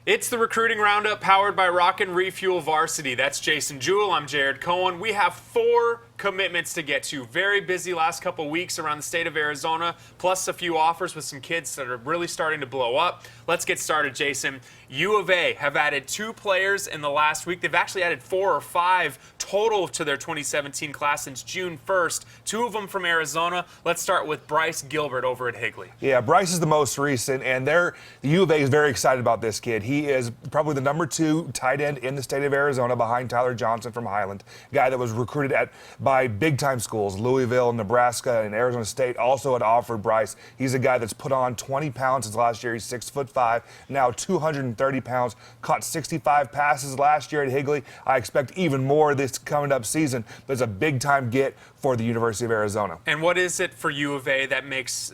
It's the Recruiting Roundup powered by Rockin' Refuel Varsity. That's Jason Jewell. I'm Jared Cohen. We have 4 commitments to get to. Very busy last couple weeks around the state of Arizona, plus a few offers with some kids that are really starting to blow up. Let's get started, Jason. U of A have added 2 players in the last week. They've actually added 4 or 5 total to their 2017 class since June 1st. 2 of them from Arizona. Let's start with Bryce Gilbert over at Higley. Yeah, Bryce is the most recent, and the U of A is very excited about this kid. He is probably the number 2 tight end in the state of Arizona behind Tyler Johnson from Highland, guy that was recruited by big-time schools. Louisville, Nebraska, and Arizona State also had offered Bryce. He's a guy that's put on 20 pounds since last year. He's 6'5", now 230 pounds, caught 65 passes last year at Higley. I expect even more this coming up season, but it's a big-time get for the University of Arizona. And what is it for U of A that makes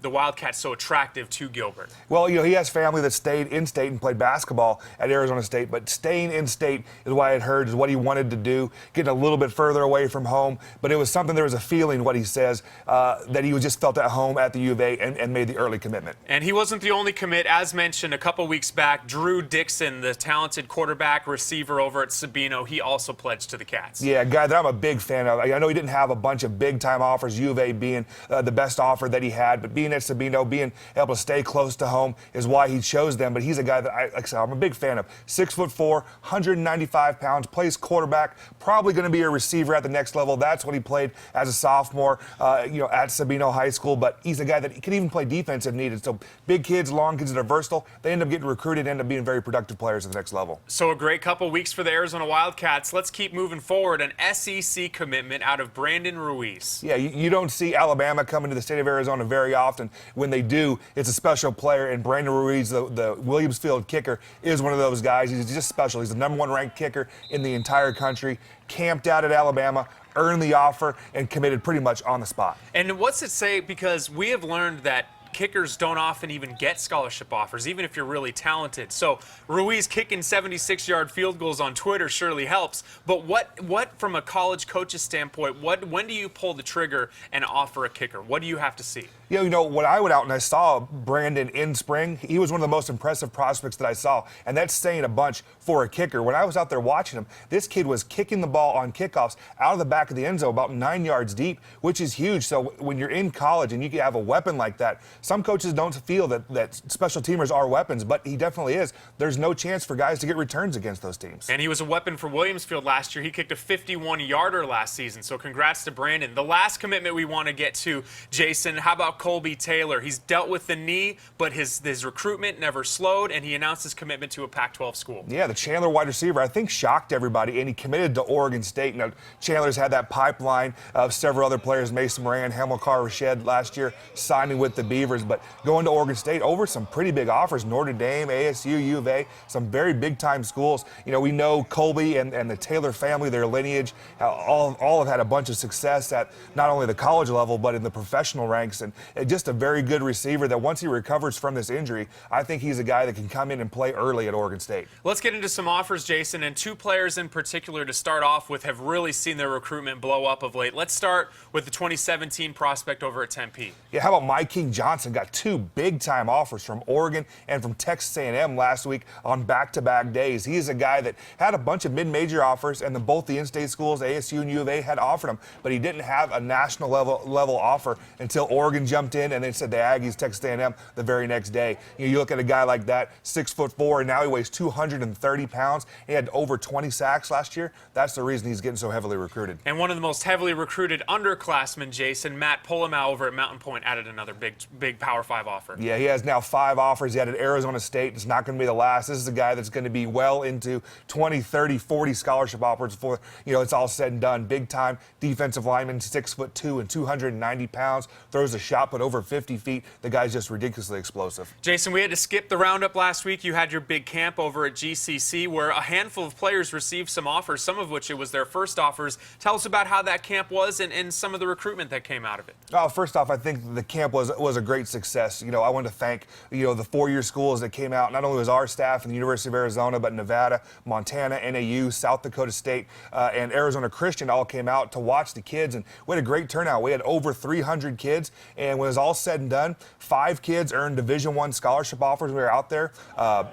the Wildcats so attractive to Gilbert? Well, you know, he has family that stayed in state and played basketball at Arizona State, but staying in state is what I had heard is what he wanted to do, getting a little bit further away from home. But it was something, there was a feeling, what he says, that he just felt at home at the U of A and made the early commitment. And he wasn't the only commit. As mentioned a couple weeks back, Drew Dixon, the talented quarterback receiver over at Sabino, he also pledged to the Cats. Yeah, a guy that I'm a big fan of. I know he didn't have a bunch of big-time offers, U of A being the best offer that he had, but being at Sabino, being able to stay close to home is why he chose them. But he's a guy that, like I said, I'm a big fan of. 6'4", 195 pounds, plays quarterback, probably going to be a receiver at the next level. That's what he played as a sophomore, at Sabino High School. But he's a guy that can even play defense if needed. So big kids, long kids that are versatile, they end up getting recruited, end up being very productive players at the next level. So a great couple weeks for the Arizona Wildcats. Let's keep moving forward. An SEC commitment out of Brandon Ruiz. Yeah, you don't see Alabama coming to the state of Arizona very often. When they do, it's a special player, and Brandon Ruiz, the Williams Field kicker, is one of those guys. He's just special. He's the number 1 ranked kicker in the entire country, camped out at Alabama, earned the offer, and committed pretty much on the spot. And what's it say? Because we have learned that kickers don't often even get scholarship offers, even if you're really talented. So Ruiz kicking 76-yard field goals on Twitter surely helps. But what from a college coach's standpoint, when do you pull the trigger and offer a kicker? What do you have to see? You know, when I went out and I saw Brandon in spring, he was one of the most impressive prospects that I saw, and that's saying a bunch for a kicker. When I was out there watching him, this kid was kicking the ball on kickoffs out of the back of the end zone about 9 yards deep, which is huge. So when you're in college and you can have a weapon like that, some coaches don't feel that special teamers are weapons, but he definitely is. There's no chance for guys to get returns against those teams. And he was a weapon for Williams Field last year. He kicked a 51-yarder last season, so congrats to Brandon. The last commitment we want to get to, Jason, how about Colby Taylor? He's dealt with the knee, but his recruitment never slowed, and he announced his commitment to a Pac-12 school. Yeah, the Chandler wide receiver, I think, shocked everybody, and he committed to Oregon State. Now, Chandler's had that pipeline of several other players, Mason Moran, Hamilcar Rashed last year, signing with the Beavers, but going to Oregon State over some pretty big offers, Notre Dame, ASU, U of A, some very big-time schools. You know, we know Colby and the Taylor family, their lineage, all have had a bunch of success at not only the college level, but in the professional ranks, and just a very good receiver that once he recovers from this injury, I think he's a guy that can come in and play early at Oregon State. Let's get into some offers, Jason, and 2 players in particular to start off with have really seen their recruitment blow up of late. Let's start with the 2017 prospect over at Tempe. Yeah, how about Mike King Johnson? Got 2 big-time offers from Oregon and from Texas A&M last week on back-to-back days. He is a guy that had a bunch of mid-major offers, and both the in-state schools, ASU and U of A, had offered him, but he didn't have a national level offer until Oregon jumped in and they said the Aggies, Texas A&M, the very next day. You look at a guy like that, 6'4", and now he weighs 230 pounds. He had over 20 sacks last year. That's the reason he's getting so heavily recruited. And one of the most heavily recruited underclassmen, Jason, Matt Polimow over at Mountain Point, added another big Power 5 offer. Yeah, he has now 5 offers. He had at Arizona State. It's not going to be the last. This is a guy that's going to be well into 20, 30, 40 scholarship offers before, it's all said and done. Big-time defensive lineman, 6'2" and 290 pounds. Throws a shot put over 50 feet. The guy's just ridiculously explosive. Jason, we had to skip the roundup last week. You had your big camp over at GCC where a handful of players received some offers, some of which it was their first offers. Tell us about how that camp was and some of the recruitment that came out of it. First off, I think the camp was a great great success. I want to thank, the 4-year schools that came out. Not only was our staff and the University of Arizona, but Nevada, Montana, NAU, South Dakota State, and Arizona Christian all came out to watch the kids, and we had a great turnout. We had over 300 kids, and when it was all said and done, 5 kids earned Division I scholarship offers. We were out there.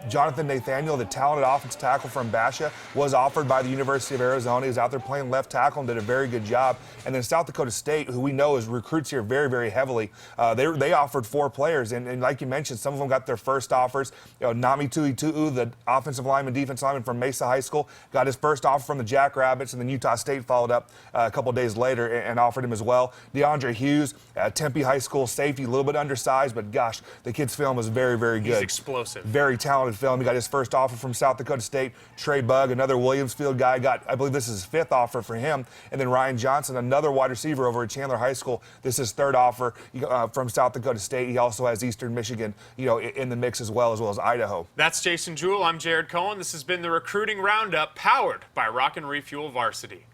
Jonathan Nathaniel, the talented offensive tackle from Basha, was offered by the University of Arizona. He was out there playing left tackle and did a very good job. And then South Dakota State, who we know is recruits here very, very heavily, they offered 4 players. And like you mentioned, some of them got their first offers. Nami Tuituu, the offensive lineman, defensive lineman from Mesa High School, got his first offer from the Jackrabbits, and then Utah State followed up a couple days later and offered him as well. DeAndre Hughes, Tempe High School safety, a little bit undersized, but gosh, the kid's film was very, very good. He's explosive. Very talented film. He got his first offer from South Dakota State. Trey Bugg, another Williamsfield guy, got, I believe this is his 5th offer for him. And then Ryan Johnson, another wide receiver over at Chandler High School. This is his 3rd offer from South Dakota State. He also has Eastern Michigan, in the mix as well as Idaho. That's Jason Jewell. I'm Jared Cohen. This has been the Recruiting Roundup, powered by Rock and Refuel Varsity.